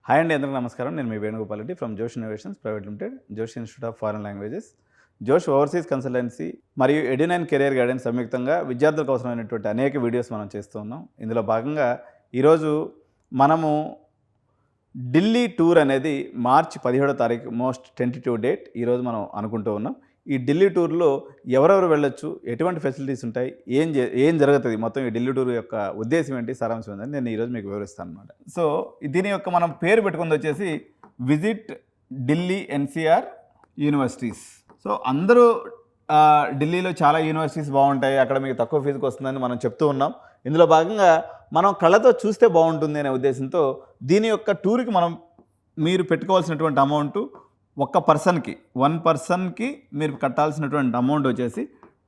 Hi అండి, అందరికీ నమస్కారం. నేను మీ వేణుగోపాల్ రెడ్డి ఫ్రమ్ జోష్ ఇన్నోవేషన్స్ ప్రైవేట్ లిమిటెడ్, జోష్ ఇన్స్టిట్యూట్ ఆఫ్ ఫారెన్ లాంగ్వేజెస్, జోష్ ఓవర్సీస్ కన్సల్టెన్సీ మరియు ఎడ్యునైన్ కెరియర్ గైడెన్స్ సంయుక్తంగా విద్యార్థులకు అవసరమైనటువంటి అనేక వీడియోస్ మనం చేస్తూ ఉన్నాం. ఇందులో భాగంగా ఈరోజు మనము ఢిల్లీ టూర్ అనేది మార్చి 17వ తారీఖు మోస్ట్ టెంటేటివ్ డేట్ ఈరోజు మనం అనుకుంటూ ఉన్నాం. ఈ ఢిల్లీ టూర్లో ఎవరెవరు వెళ్ళొచ్చు, ఎటువంటి ఫెసిలిటీస్ ఉంటాయి, ఏం జరుగుతుంది, మొత్తం ఈ ఢిల్లీ టూర్ యొక్క ఉద్దేశం ఏంటి, సారాంశం ఏంటని నేను ఈరోజు మీకు వివరిస్తాను అనమాట. సో దీని యొక్క మనం పేరు పెట్టుకుంది వచ్చేసి visit Delhi NCR universities. So అందరూ ఢిల్లీలో చాలా యూనివర్సిటీస్ బాగుంటాయి, అక్కడ మీకు తక్కువ ఫీజుకి వస్తుందని మనం చెప్తూ ఉన్నాం. ఇందులో భాగంగా మనం కళ్ళతో చూస్తే బాగుంటుంది అనే ఉద్దేశంతో దీని యొక్క టూర్కి మీరు పెట్టుకోవాల్సినటువంటి అమౌంట్ ఒక్క పర్సన్కి 1 పర్సన్కి మీరు కట్టాల్సినటువంటి అమౌంట్ వచ్చేసి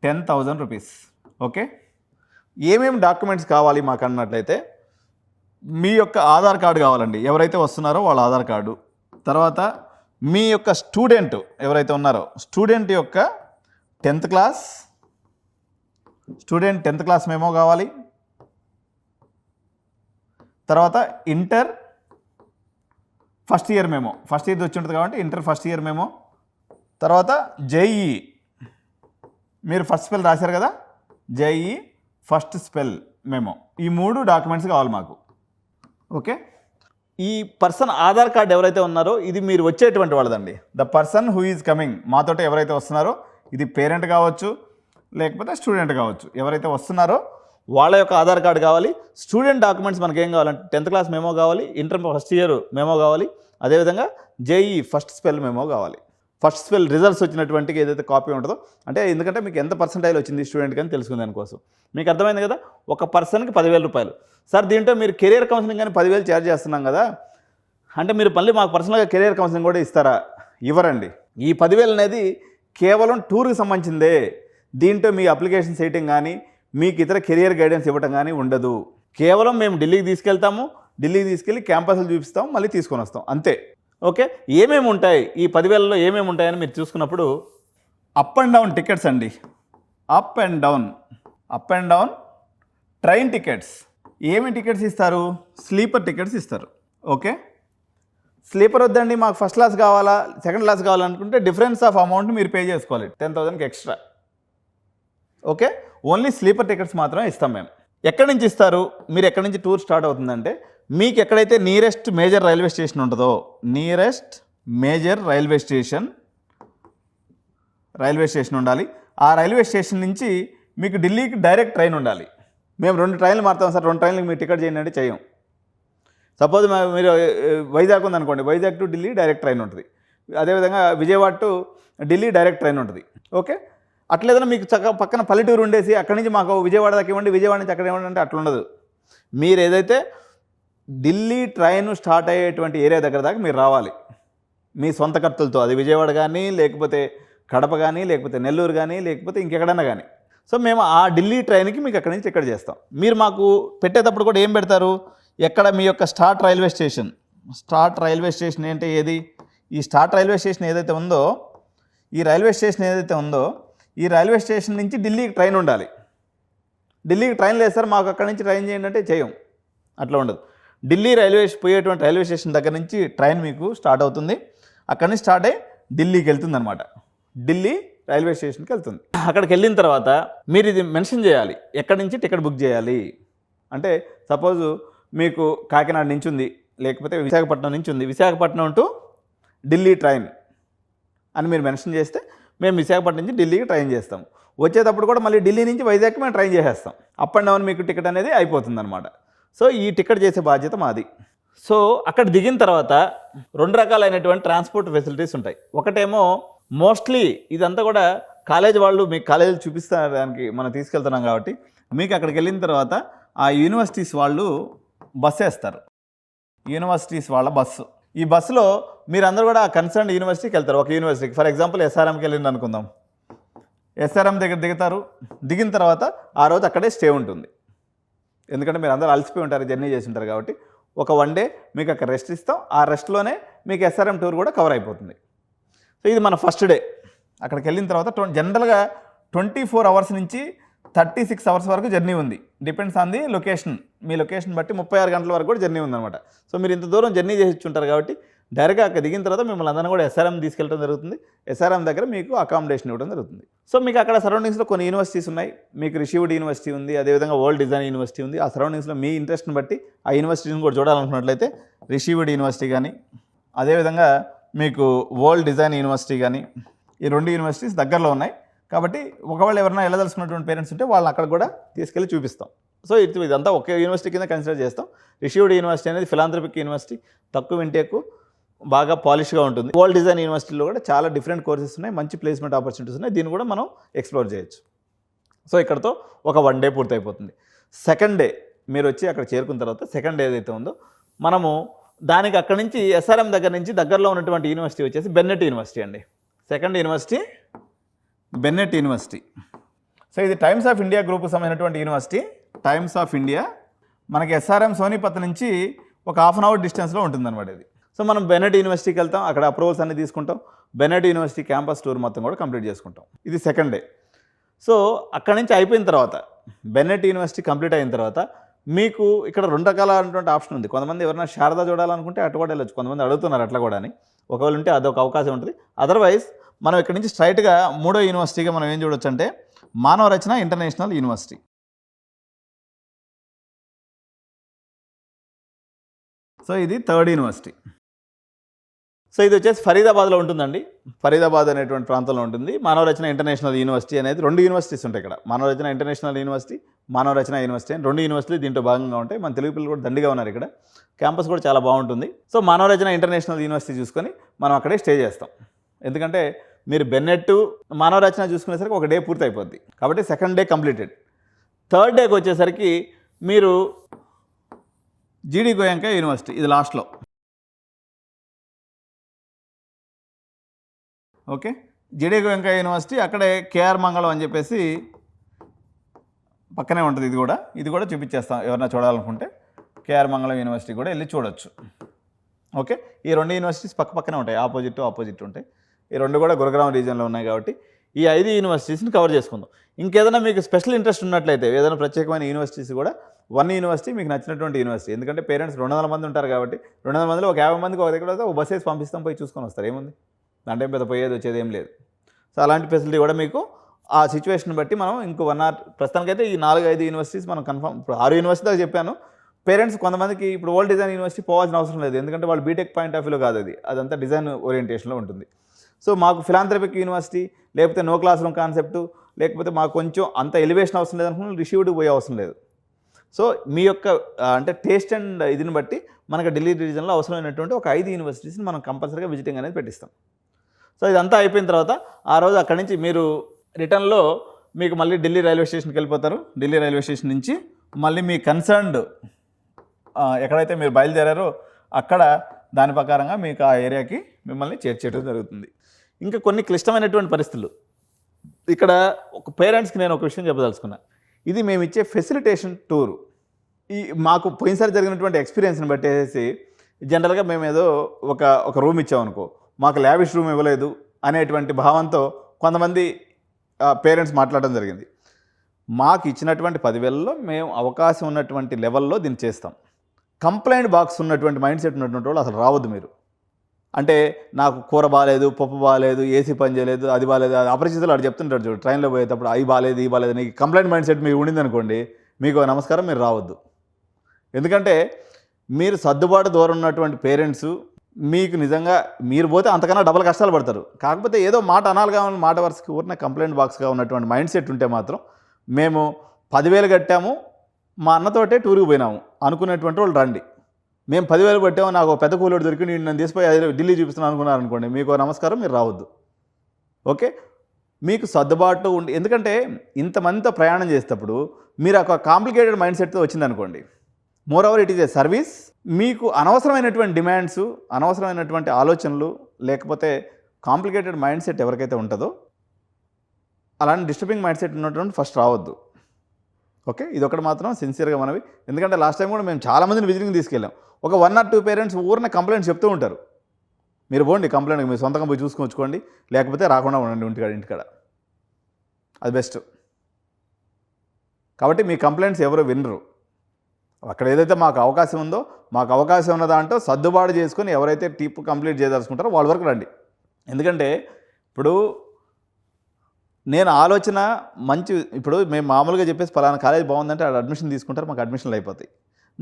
10,000 రూపీస్. ఓకే, ఏమేమి డాక్యుమెంట్స్ కావాలి మాకు అన్నట్లయితే మీ యొక్క ఆధార్ కార్డు కావాలండి. ఎవరైతే వస్తున్నారో వాళ్ళ ఆధార్ కార్డు, తర్వాత మీ యొక్క స్టూడెంట్ ఎవరైతే ఉన్నారో స్టూడెంట్ యొక్క 10th క్లాస్ మెమో కావాలి. తర్వాత inter first year memo, first year వచ్చి ఉంటుంది కాబట్టి ఇంటర్ ఫస్ట్ ఇయర్ మెమో. తర్వాత జేఈఈ, మీరు ఫస్ట్ స్పెల్ రాశారు కదా, జేఈఈ ఫస్ట్ స్పెల్ మెమో. ఈ 3 డాక్యుమెంట్స్ కావాలి మాకు. ఓకే, ఈ పర్సన్ ఆధార్ కార్డు ఎవరైతే ఉన్నారో ఇది మీరు వచ్చేటువంటి వాళ్ళదండి. The person who is coming, మాతోటి ఎవరైతే వస్తున్నారో, ఇది పేరెంట్ కావచ్చు లేకపోతే స్టూడెంట్ కావచ్చు, ఎవరైతే వస్తున్నారో వాళ్ళ యొక్క ఆధార్ కార్డు కావాలి. స్టూడెంట్ డాక్యుమెంట్స్ మనకి ఏం కావాలంటే 10th క్లాస్ మెమో కావాలి, ఇంటర్ ఫస్ట్ ఇయర్ మెమో కావాలి, అదేవిధంగా జేఈఈ ఫస్ట్ స్పెల్ మెమో కావాలి. ఫస్ట్ స్పెల్ రిజల్ట్స్ వచ్చినటువంటి ఏదైతే కాపీ ఉంటుందో, అంటే ఎందుకంటే మీకు ఎంత పర్సెంటైల్ వచ్చింది స్టూడెంట్ కానీ తెలుసుకునే దానికోసం. మీకు అర్థమైంది కదా, ఒక పర్సన్కి 10,000 రూపాయలు. సార్ దీంట్లో మీరు కెరియర్ కౌన్సిలింగ్ కానీ 10,000 ఛార్జ్ చేస్తున్నాం కదా అంటే మీరు మళ్ళీ మాకు పర్సనల్గా కెరియర్ కౌన్సిలింగ్ కూడా ఇస్తారా? ఇవ్వరండి. ఈ 10,000 అనేది కేవలం టూర్కి సంబంధించిందే. దీంట్లో మీ అప్లికేషన్ చేయటం కానీ మీకు ఇతర కెరియర్ గైడెన్స్ ఇవ్వటం కానీ ఉండదు. కేవలం మేము ఢిల్లీకి తీసుకెళ్తాము, ఢిల్లీకి తీసుకెళ్ళి క్యాంపస్లు చూపిస్తాం, మళ్ళీ తీసుకొని వస్తాం, అంతే. ఓకే, ఏమేమి ఉంటాయి ఈ 10,000లో ఏమేమి ఉంటాయని మీరు చూసుకున్నప్పుడు అప్ అండ్ డౌన్ టికెట్స్ అండి. Up and down train tickets. ఏమి టికెట్స్ ఇస్తారు? స్లీపర్ టికెట్స్ ఇస్తారు. ఓకే, స్లీపర్ వద్దండి మాకు ఫస్ట్ క్లాస్ కావాలా, సెకండ్ క్లాస్ కావాలనుకుంటే డిఫరెన్స్ ఆఫ్ అమౌంట్ మీరు పే చేసుకోవాలి, 10,000కి extra. Okay, only sleeper tickets మాత్రమే ఇస్తాం మేము. ఎక్కడి నుంచి ఇస్తారు? మీరు ఎక్కడి నుంచి టూర్ స్టార్ట్ అవుతుందంటే మీకు ఎక్కడైతే నియరెస్ట్ మేజర్ రైల్వే స్టేషన్ ఉంటుందో, నియరెస్ట్ మేజర్ రైల్వే స్టేషన్ ఉండాలి. ఆ రైల్వే స్టేషన్ నుంచి మీకు ఢిల్లీకి డైరెక్ట్ ట్రైన్ ఉండాలి. మేము 2 ట్రైన్లు మారుతాం సార్, 2 ట్రైన్లకు మీరు టికెట్ చేయండి అంటే చేయం. సపోజ్ మీరు వైజాగ్ ఉందనుకోండి, Vizag to Delhi direct train ఉంటుంది. అదేవిధంగా Vijayawada to Delhi direct train ఉంటుంది. ఓకే, అట్లేదన్నా మీకు పక్కన పల్లెటూరు ఉండేసి అక్కడి నుంచి మాకు విజయవాడ దాకా ఇవ్వండి, విజయవాడ నుంచి అక్కడ ఇవ్వండి అంటే అట్లుండదు. మీరు ఏదైతే ఢిల్లీ ట్రైన్ స్టార్ట్ అయ్యేటువంటి ఏరియా దగ్గర దాకా మీరు రావాలి మీ సొంత ఖర్చులతో. అది విజయవాడ కానీ, లేకపోతే కడప కానీ, లేకపోతే నెల్లూరు కానీ, లేకపోతే ఇంకెక్కడన్నా కానీ. సో మేము ఆ ఢిల్లీ ట్రైన్కి మీకు అక్కడి నుంచి ఇక్కడ చేస్తాం. మీరు మాకు పెట్టేటప్పుడు కూడా ఏం పెడతారు? ఎక్కడ మీ యొక్క స్టార్ట్ రైల్వే స్టేషన్ ఏంటి ఏది? ఈ స్టార్ట్ రైల్వే స్టేషన్ ఏదైతే ఉందో, ఈ రైల్వే స్టేషన్ నుంచి ఢిల్లీకి ట్రైన్ ఉండాలి. ఢిల్లీకి ట్రైన్ లేదు సార్ మాకు అక్కడి నుంచి ట్రైన్ చేయండి అంటే చేయం, అట్లా ఉండదు. ఢిల్లీ పోయేటువంటి రైల్వే స్టేషన్ దగ్గర నుంచి ట్రైన్ మీకు స్టార్ట్ అవుతుంది. అక్కడి నుంచి స్టార్ట్ అయ్యి ఢిల్లీకి వెళ్తుంది అనమాట. ఢిల్లీ రైల్వే స్టేషన్కి వెళ్తుంది. అక్కడికి వెళ్ళిన తర్వాత మీరు ఇది మెన్షన్ చేయాలి, ఎక్కడి నుంచి టికెట్ బుక్ చేయాలి అంటే. సపోజు మీకు కాకినాడ నుంచి ఉంది, లేకపోతే విశాఖపట్నం నుంచి ఉంది, విశాఖపట్నం టు ఢిల్లీ ట్రైన్ అని మీరు మెన్షన్ చేస్తే మేము విశాఖపట్నం నుంచి ఢిల్లీకి ట్రైన్ చేస్తాం. వచ్చేటప్పుడు కూడా మళ్ళీ ఢిల్లీ నుంచి వైజాగ్కి మేము ట్రైన్ చేసేస్తాం. అప్ అండ్ డౌన్ మీకు టికెట్ అనేది అయిపోతుంది అనమాట. సో ఈ టికెట్ చేసే బాధ్యత మాది. సో అక్కడ దిగిన తర్వాత 2 రకాలైనటువంటి ట్రాన్స్పోర్ట్ ఫెసిలిటీస్ ఉంటాయి. ఒకటేమో మోస్ట్లీ ఇదంతా కూడా కాలేజ్ వాళ్ళు మీకు కాలేజీలు చూపిస్తానికి మనం తీసుకెళ్తున్నాం కాబట్టి మీకు అక్కడికి వెళ్ళిన తర్వాత ఆ యూనివర్సిటీస్ వాళ్ళు బస్సు వేస్తారు. యూనివర్సిటీస్ వాళ్ళ బస్సు. ఈ బస్సులో మీరందరూ కూడా కన్సర్న్ యూనివర్సిటీకి వెళ్తారు. ఒక యూనివర్సిటీకి ఫర్ ఎగ్జాంపుల్ ఎస్ఆర్ఎంకి వెళ్ళింది అనుకుందాం. ఎస్ఆర్ఎం దగ్గర దిగుతారు. దిగిన తర్వాత ఆ రోజు అక్కడే స్టే ఉంటుంది. ఎందుకంటే మీరు అందరూ అలసిపోయి ఉంటారు, జర్నీ చేసి ఉంటారు కాబట్టి ఒక 1 డే మీకు అక్కడ రెస్ట్ ఇస్తాం. ఆ రెస్ట్లోనే మీకు ఎస్ఆర్ఎం టూర్ కూడా కవర్ అయిపోతుంది. సో ఇది మన ఫస్ట్ డే. అక్కడికి వెళ్ళిన తర్వాత జనరల్గా 24 అవర్స్ నుంచి 36 అవర్స్ వరకు జర్నీ ఉంది. Depends on the location. Me location బట్టి 36 గంటల వరకు కూడా జర్నీ ఉందన్నమాట. సో మీరు ఇంత దూరం జర్నీ చేసి ఉంటారు కాబట్టి డైరెక్ట్గా అక్కడ దిగిన తర్వాత మిమ్మల్ని అందరినీ కూడా ఎస్ఆర్ఎం తీసుకెళ్ళడం జరుగుతుంది. ఎస్ఆర్ఎం దగ్గర మీకు అకామిడేషన్ ఇవ్వడం జరుగుతుంది. సో మీకు అక్కడ సరౌండింగ్స్లో కొన్ని యూనివర్సిటీస్ ఉన్నాయి. మీకు రిషివుడ్ యూనివర్సిటీ ఉంది, అదేవిధంగా వరల్డ్ డిజైన్ యూనివర్సిటీ ఉంది. ఆ సరౌండింగ్స్లో మీ ఇంట్రెస్ట్ని బట్టి ఆ యూనివర్సిటీని కూడా చూడాలనుకున్నట్లయితే రిషివుడ్ యూనివర్సిటీ కానీ, అదేవిధంగా మీకు వరల్డ్ డిజైన్ యూనివర్సిటీ కానీ, ఈ 2 యూనివర్సిటీస్ దగ్గరలో ఉన్నాయి. కాబట్టి ఒకవేళ ఎవరైనా వెళ్ళదలుచుకున్నటువంటి పేరెంట్స్ ఉంటే వాళ్ళని అక్కడ కూడా తీసుకెళ్ళి చూపిస్తాం. సో ఇదంతా ఒకే యూనివర్సిటీ కింద కన్సిడర్ చేస్తాం. రిషివుడ్ యూనివర్సిటీ అనేది ఫిలాంథ్రపిక్ యూనివర్సిటీ, తక్కువ ఇంటేకు, బాగా పాలిష్గా ఉంటుంది. వరల్డ్ డిజైన్ యూనివర్సిటీలో కూడా చాలా డిఫరెంట్ కోర్సెస్ ఉన్నాయి, మంచి ప్లేస్మెంట్ ఆపర్చునిటీస్ ఉన్నాయి. దీన్ని కూడా మనం ఎక్స్ప్లోర్ చేయొచ్చు. సో ఇక్కడతో ఒక 1 డే పూర్తయిపోతుంది. సెకండ్ డే మీరు వచ్చి అక్కడ చేరుకున్న తర్వాత సెకండ్ డే ఏదైతే ఉందో మనము దానికి అక్కడి నుంచి ఎస్ఆర్ఎం దగ్గర నుంచి దగ్గరలో ఉన్నటువంటి యూనివర్సిటీ వచ్చేసి బెన్నెట్ యూనివర్సిటీ అండి. Second university Bennett university. So ఇది టైమ్స్ ఆఫ్ ఇండియా గ్రూప్కి సంబంధించినటువంటి యూనివర్సిటీ. టైమ్స్ ఆఫ్ ఇండియా మనకి ఎస్ఆర్ఎం సోనిపత్ నుంచి ఒక 1/2 అవర్ డిస్టెన్స్లో ఉంటుందన్నమాట ఇది. సో మనం బెన్నెట్ యూనివర్సిటీకి వెళ్తాం, అక్కడ అప్రూవల్స్ అన్ని తీసుకుంటాం. బెన్నెట్ యూనివర్సిటీ క్యాంపస్ టూర్ మొత్తం కూడా కంప్లీట్ చేసుకుంటాం. ఇది సెకండ్ డే. సో అక్కడ నుంచి అయిపోయిన తర్వాత బెన్నెట్ యూనివర్సిటీ కంప్లీట్ అయిన తర్వాత మీకు ఇక్కడ 2 రకాలైనటువంటి ఆప్షన్ ఉంది. కొంతమంది ఎవరైనా శారదా చూడాలనుకుంటే అటు కూడా వెళ్ళొచ్చు. కొంతమంది అడుగుతున్నారు అట్లా కూడా అని. ఒకవేళ ఉంటే అదొక అవకాశం ఉంటుంది. అదర్వైజ్ మనం ఇక్కడ నుంచి స్ట్రైట్గా 3వ యూనివర్సిటీగా మనం ఏం చూడొచ్చు అంటే మానవ రచన ఇంటర్నేషనల్ యూనివర్సిటీ. సో ఇది 3rd యూనివర్సిటీ. సో ఇది వచ్చేసి ఫరీదాబాద్లో ఉంటుందండి. ఫరీదాబాద్ అనేటువంటి ప్రాంతంలో ఉంటుంది. మానవ రచన ఇంటర్నేషనల్ యూనివర్సిటీ అనేది 2 యూనివర్సిటీస్ ఉంటాయి ఇక్కడ. మానవ రచన ఇంటర్నేషనల్ యూనివర్సిటీ, మానవ రచన యూనివర్సిటీ అని 2 యూనివర్సిటీలు దీంట్లో భాగంగా ఉంటాయి. మన తెలుగు పిల్లలు కూడా దండిగా ఉన్నారు ఇక్కడ. క్యాంపస్ కూడా చాలా బాగుంటుంది. సో మానవ రచన ఇంటర్నేషనల్ యూనివర్సిటీ చూసుకొని మనం అక్కడే స్టే చేస్తాం. ఎందుకంటే మీరు బెన్నెట్ మానవ రచన చూసుకునేసరికి 1 డే పూర్తి అయిపోద్ది. కాబట్టి సెకండ్ డే కంప్లీటెడ్. థర్డ్ డేకి వచ్చేసరికి మీరు జీడి గోయంకా యూనివర్సిటీ, ఇది లాస్ట్లో. ఓకే, జీడి గోయంకా యూనివర్సిటీ అక్కడే కేఆర్ మంగళం అని చెప్పేసి పక్కనే ఉంటుంది. ఇది కూడా చూపించేస్తాం ఎవరైనా చూడాలనుకుంటే. కేఆర్ మంగళం యూనివర్సిటీ కూడా వెళ్ళి చూడొచ్చు. ఓకే, ఈ 2 యూనివర్సిటీస్ పక్కనే ఉంటాయి, ఆపోజిట్ ఉంటాయి. ఈ 2 కూడా గురుగ్రామ్ రీజియన్లో ఉన్నాయి. కాబట్టి ఈ 5 యూనివర్సిటీస్ని కవర్ చేసుకుందాం. ఇంకేదైనా మీకు స్పెషల్ ఇంట్రెస్ట్ ఉన్నట్లయితే ఏదైనా ప్రత్యేకమైన యూనివర్సిటీస్ కూడా 1 యూనివర్సిటీ మీకు నచ్చినటువంటి యూనివర్సిటీ. ఎందుకంటే పేరెంట్స్ 200 మంది ఉంటారు కాబట్టి 200 మందిలో ఒక 50 మందికి ఒక దగ్గర వస్తే ఒక బస్ వేసి పంపిస్తాం, పోయి చూసుకొని వస్తారు. ఏముంది దాంట్లో పెద్ద పోయేది వచ్చేది ఏం లేదు. సో అలాంటి ఫెసిలిటీ కూడా మీకు ఆ సిచ్యువేషన్ బట్టి మనం ఇంకో 1 ఆర్ ప్రస్తుతానికైతే ఈ 4-5 యూనివర్సిటీస్ మనం కన్ఫర్మ్. ఇప్పుడు 6 యూనివర్సిటీ దాకా చెప్పాను. పేరెంట్స్ కొంతమందికి ఇప్పుడు వరల్డ్ డిజైన్ యూనివర్సిటీ పోవాల్సిన అవసరం లేదు. ఎందుకంటే వాళ్ళు బీటెక్ పాయింట్ ఆఫ్ వ్యూలో కాదు, అదంతా డిజైన్ ఓరియంటేషన్లో ఉంటుంది. సో మాకు ఫిలాంథ్రపిక్ యూనివర్సిటీ, లేకపోతే నో క్లాస్ రూమ్ కాన్సెప్టు, లేకపోతే మాకు కొంచెం అంత ఎలివేషన్ అవసరం లేదనుకున్న రిసీవ్డ్కి పోయే అవసరం లేదు. సో మీ యొక్క అంటే టేస్ట్ అండ్ ఇదిని బట్టి మనకు ఢిల్లీ రీజన్లో అవసరమైనటువంటి ఒక 5 యూనివర్సిటీస్ని మనం కంపల్సరీగా విజిటింగ్ అనేది పెట్టిస్తాం. సో ఇదంతా అయిపోయిన తర్వాత ఆ రోజు అక్కడి నుంచి మీరు రిటర్న్లో మీకు మళ్ళీ ఢిల్లీ రైల్వే స్టేషన్కి వెళ్ళిపోతారు. ఢిల్లీ రైల్వే స్టేషన్ నుంచి మళ్ళీ మీ కన్సర్న్డ్ ఎక్కడైతే మీరు బయలుదేరారో అక్కడ దాని ప్రకారంగా మీకు ఆ ఏరియాకి మిమ్మల్ని చేర్చేయడం జరుగుతుంది. ఇంకా కొన్ని క్లిష్టమైనటువంటి పరిస్థితులు ఇక్కడ ఒక పేరెంట్స్కి నేను ఒక విషయం చెప్పదలుచుకున్నా. ఇది మేము ఇచ్చే ఫెసిలిటేషన్ టూరు. మాకు పోయినసారి జరిగినటువంటి ఎక్స్పీరియన్స్ని బట్టేసి జనరల్గా మేము ఏదో ఒక రూమ్ ఇచ్చామనుకో, మాకు లావిష్ రూమ్ ఇవ్వలేదు అనేటువంటి భావంతో కొంతమంది పేరెంట్స్ మాట్లాడడం జరిగింది. మాకు ఇచ్చినటువంటి 10,000లో మేము అవకాశం ఉన్నటువంటి లెవెల్లో దీన్ని చేస్తాం. కంప్లైంట్ బాక్స్ ఉన్నటువంటి మైండ్ సెట్ ఉన్నటువంటి వాళ్ళు అసలు రావద్దు. మీరు అంటే నాకు కూర బాగాలేదు, పప్పు బాగాలేదు, ఏసీ పని చేయలేదు, అది బాగాలేదు, అది అపరిచితులు అటు చెప్తుంటారు చూడు ట్రైన్లో పోయేటప్పుడు, అవి బాగాలేదు, ఈ బాగాలేదు నీకు కంప్లైంట్ మైండ్ సెట్ మీకు ఉండిందనుకోండి, మీకు నమస్కారం, మీరు రావద్దు. ఎందుకంటే మీరు సర్దుబాటు దూరం ఉన్నటువంటి పేరెంట్స్ మీకు నిజంగా మీరు పోతే అంతకన్నా డబల్ కష్టాలు పడతారు. కాకపోతే ఏదో మాట అనాలిగా ఉన్న మాట వరుసకి ఊరిన కంప్లైంట్ బాక్స్గా ఉన్నటువంటి మైండ్ సెట్ ఉంటే మాత్రం మేము 10,000 కట్టాము మా అన్నతోటే టూర్కి పోయినాము అనుకునేటువంటి వాళ్ళు రండి. మేము 10,000 పెట్టాము, నాకు పెద్ద కూలోడు దొరికి నేను నన్ను తీసిపోయి ఢిల్లీ చూపిస్తున్నాను అనుకున్నారు అనుకోండి, మీకు నమస్కారం, మీరు రావద్దు. ఓకే, మీకు సర్దుబాటు ఉండి, ఎందుకంటే ఇంతమందితో ప్రయాణం చేసేటప్పుడు మీరు ఒక కాంప్లికేటెడ్ మైండ్ సెట్తో వచ్చిందనుకోండి, more over it is a service. మీకు అనవసరమైనటువంటి డిమాండ్స్, అనవసరమైనటువంటి ఆలోచనలు, లేకపోతే కాంప్లికేటెడ్ మైండ్ సెట్ ఎవరికైతే ఉంటుందో అలాంటి డిస్టర్బింగ్ మైండ్ సెట్ ఉన్నటువంటి ఫస్ట్ రావద్దు. ఓకే, ఇది ఒకటి మాత్రం సిన్సియర్గా మనవి. ఎందుకంటే లాస్ట్ టైం కూడా మేము చాలామందిని విజిటింగ్ తీసుకెళ్ళాం. ఒక 1 or 2 పేరెంట్స్ ఊరిన కంప్లైంట్స్ చెప్తూ ఉంటారు. మీరు పోండి కంప్లైంట్, మీరు సొంతంగా పోయి చూసుకొచ్చుకోండి, లేకపోతే రాకుండా ఉండండి ఇంటికాడ. అది బెస్ట్. కాబట్టి మీ కంప్లైంట్స్ ఎవరు వినరు. అక్కడ ఏదైతే మాకు అవకాశం ఉందో, మాకు అవకాశం ఉన్న దాంట్లో సర్దుబాటు చేసుకొని ఎవరైతే టిప్ కంప్లీట్ చేయదలుచుకుంటారో వాళ్ళ వరకు రండి. ఎందుకంటే ఇప్పుడు నేను ఆలోచన మంచి, ఇప్పుడు మేము మామూలుగా చెప్పేసి పలానా కాలేజ్ బాగుందంటే అడ్మిషన్ తీసుకుంటారు, మాకు అడ్మిషన్లు అయిపోతాయి.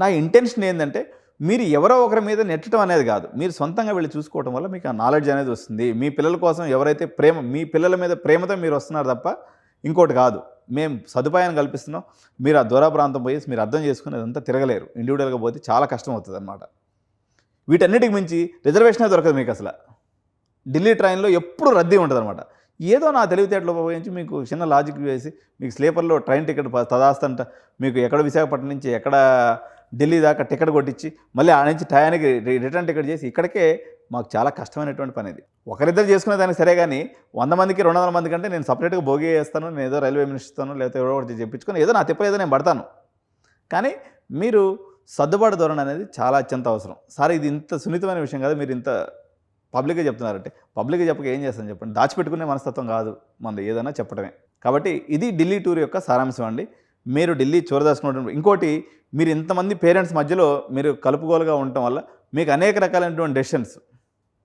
నా ఇంటెన్షన్ ఏంటంటే మీరు ఎవరో ఒకరి మీద నెట్టడం అనేది కాదు, మీరు సొంతంగా వెళ్ళి చూసుకోవడం వల్ల మీకు ఆ నాలెడ్జ్ అనేది వస్తుంది. మీ పిల్లల కోసం ఎవరైతే మీ పిల్లల మీద ప్రేమతో మీరు వస్తున్నారు తప్ప ఇంకోటి కాదు. మేము సదుపాయాన్ని కల్పిస్తున్నాం, మీరు ఆ దూర ప్రాంతం పోయి మీరు అర్థం చేసుకుని అదంతా తిరగలేరు. ఇండివిజువల్గా పోతే చాలా కష్టం అవుతుంది అనమాట. వీటన్నిటికి మించి రిజర్వేషనే దొరకదు మీకు. అసలు ఢిల్లీ ట్రైన్లో ఎప్పుడు రద్దీ ఉంటుంది అనమాట. ఏదో నా తెలివితేటలో ఉపయోగించి మీకు చిన్న లాజిక్ వేసి మీకు స్లీపర్లో ట్రైన్ టికెట్ తదాస్తంట మీకు ఎక్కడ విశాఖపట్నం నుంచి ఎక్కడ ఢిల్లీ దాకా టికెట్ కొట్టించి మళ్ళీ ఆ నుంచి టయానికి రిటర్న్ టికెట్ చేసి ఇక్కడికే మాకు చాలా కష్టమైనటువంటి పని ఇది. ఒకరిద్దరు చేసుకునే దానికి సరే, కానీ 100 మందికి 200 మంది కంటే నేను సపరేట్గా భోగి చేస్తాను, నేను ఏదో రైల్వే మినిస్టర్తాను, లేకపోతే ఎవరో ఒకటి చెప్పించుకొని ఏదో నా తిప్ప ఏదో నేను పడతాను. కానీ మీరు సర్దుబాటు ధోరణి అనేది చాలా అత్యంత అవసరం. సార్ ఇది ఇంత సున్నితమైన విషయం కాదు, మీరు ఇంత పబ్లిక్గా చెప్తున్నారంటే పబ్లిక్గా చెప్పక ఏం చేస్తాను చెప్పండి. దాచిపెట్టుకునే మనస్తత్వం కాదు మనది, ఏదైనా చెప్పడమే. కాబట్టి ఇది ఢిల్లీ టూర్ యొక్క సారాంశం అండి. మీరు ఢిల్లీ చూడదలుచుకున్నటువంటి ఇంకోటి, మీరు ఇంతమంది పేరెంట్స్ మధ్యలో మీరు కలుపుగోలుగా ఉండటం వల్ల మీకు అనేక రకాలైనటువంటి డెసిషన్స్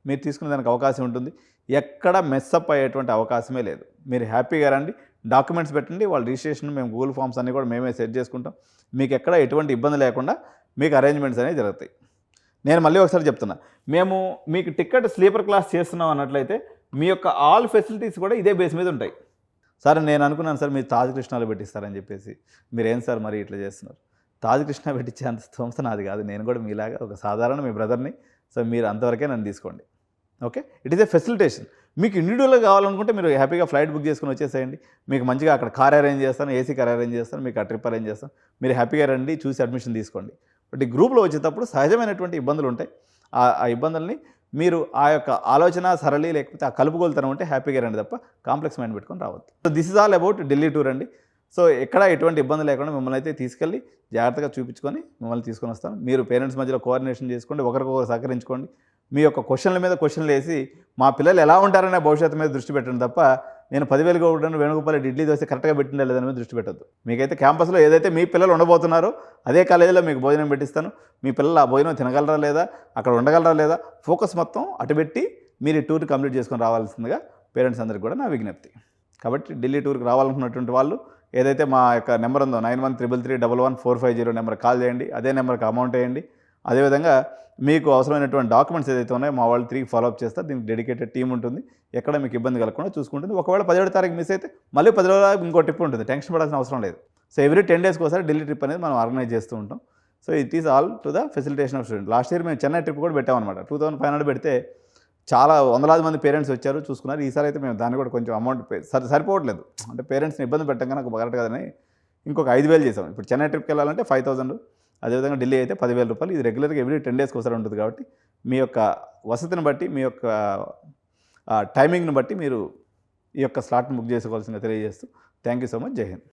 మీరు తీసుకునే దానికి అవకాశం ఉంటుంది. ఎక్కడ మెస్అప్ అయ్యేటువంటి అవకాశమే లేదు. మీరు హ్యాపీగా రండి, డాక్యుమెంట్స్ పెట్టండి, వాళ్ళ రిజిస్ట్రేషన్ మేము గూగుల్ ఫామ్స్ అన్నీ కూడా మేమే సెట్ చేసుకుంటాం. మీకు ఎక్కడ ఎటువంటి ఇబ్బంది లేకుండా మీకు అరేంజ్మెంట్స్ అనేవి జరుగుతాయి. నేను మళ్ళీ ఒకసారి చెప్తున్నా, మేము మీకు టికెట్ స్లీపర్ క్లాస్ చేస్తున్నాం అన్నట్లయితే మీ యొక్క ఆల్ ఫెసిలిటీస్ కూడా ఇదే బేస్ మీద ఉంటాయి. సార్ నేను అనుకున్నాను సార్ మీరు తాజ్ కృష్ణాలో పెట్టిస్తారని చెప్పేసి, మీరేం సార్ మరి ఇట్లా చేస్తున్నారు? తాజ్ కృష్ణ పెట్టించే అంత సంస్థ నాది కాదు, నేను కూడా మీలాగా ఒక సాధారణ మీ బ్రదర్ని. సో మీరు అంతవరకే నన్ను తీసుకోండి. Okay, it is a facilitation. మీకు ఇండివిజువల్గా కావాలనుకుంటే మీరు హ్యాపీగా ఫ్లైట్ బుక్ చేసుకుని వచ్చేసేయండి. మీకు మంచిగా అక్కడ కార్ అరేంజ్ చేస్తాను, ఏసీ కార్ అరేంజ్ చేస్తాను, మీకు ఆ ట్రిప్ అరేంజ్ చేస్తాను. మీరు హ్యాపీగా రండి, చూసి అడ్మిషన్ తీసుకోండి. బట్ ఈ గ్రూప్లో వచ్చేటప్పుడు సహజమైనటువంటి ఇబ్బందులు ఉంటాయి. ఆ ఇబ్బందుల్ని మీరు ఆ యొక్క ఆలోచన సరళి లేకపోతే ఆ కలుపుగోలుతనం ఉంటే హ్యాపీగా రండి తప్ప కాంప్లెక్స్ మైండ్ పెట్టుకొని రావద్దు. So this is all about Delhi tour అండి. సో ఎక్కడ ఎటువంటి ఇబ్బంది లేకుండా మిమ్మల్ని అయితే తీసుకెళ్ళి జాగ్రత్తగా చూపించుకొని మిమ్మల్ని తీసుకొని వస్తాను. మీరు పేరెంట్స్ మధ్యలో కోఆర్డినేషన్ చేసుకోండి, ఒకరికొకరు సహకరించుకోండి. మీ యొక్క క్వశ్చన్ల మీద క్వశ్చన్లు వేసి మా పిల్లలు ఎలా ఉంటారనే భవిష్యత్తు మీద దృష్టి పెట్టండి తప్ప నేను 10,000 కూడా వేణుగోపాల్ ఇడ్లీ దోశ కరెక్ట్గా పెట్టిండే లేదని మీద దృష్టి పెట్టద్దు. మీకైతే క్యాంపస్లో ఏదైతే మీ పిల్లలు ఉండబోతున్నారో అదే కాలేజీలో మీకు భోజనం పెట్టిస్తాను. మీ పిల్లలు ఆ భోజనం తినగలరా లేదా, అక్కడ ఉండగలరా లేదా, ఫోకస్ మొత్తం అటుపెట్టి మీరు ఈ టూర్ కంప్లీట్ చేసుకొని రావాల్సిందిగా పేరెంట్స్ అందరికీ కూడా నా విజ్ఞప్తి. కాబట్టి ఢిల్లీ టూర్కి రావాలనుకున్నటువంటి వాళ్ళు ఏదైతే మా యొక్క నెంబర్ ఉందో 9133311450 నెంబర్ కాల్ చేయండి. అదే నెంబర్కి అమౌంట్ వేయండి. అదేవిధంగా మీకు అవసరమైనటువంటి డాక్యుమెంట్స్ ఏదైతే ఉన్నాయో మా వాళ్ళు 3 ఫాలోఅప్ చేస్తారు. దీనికి డెడికేటెడ్ టీం ఉంటుంది, ఎక్కడ మీకు ఇబ్బంది కలగకుండా చూసుకుంటుంది. ఒకవేళ 17వ తారీఖు మిస్ అయితే మళ్ళీ 10 రోజులు ఇంకో ట్రిప్ ఉంటుంది, టెన్షన్ పడాల్సిన అవసరం లేదు. సో ఎవ్రీ 10 డేస్కి ఒకసారి ఢిల్లీ ట్రిప్ అనేది మనం ఆర్గనైజ్ చేస్తూ ఉంటాం. So it is all to the facilitation of student. Last year మేము చెన్నై ట్రిప్ కూడా పెట్టామన్నమాట. 2500 పెడితే చాలా వందలాది మంది పేరెంట్స్ వచ్చారు, చూసుకున్నారు. ఈసారి అయితే మేము దాన్ని కూడా కొంచెం అమౌంట్ సరిపోవట్లేదు, అంటే పేరెంట్స్ని ఇబ్బంది పెట్టడం నాకు కరెక్ట్ కాదని ఇంకొక 5,000 చేసాం. ఇప్పుడు చెన్నై ట్రిప్కి వెళ్ళాలంటే 5,000, అదేవిధంగా ఢిల్లీ అయితే 10,000 రూపాయలు. ఇది రెగ్యులర్గా ఎవ్రీ 10 డేస్కి ఒకసారి ఉంటుంది. కాబట్టి మీ యొక్క వసతిని బట్టి, మీ యొక్క టైమింగ్ని బట్టి మీరు ఈ యొక్క స్లాట్ని బుక్ చేసుకోవాల్సిందిగా తెలియజేస్తూ థ్యాంక్ యూ సో మచ్. జై హింద్.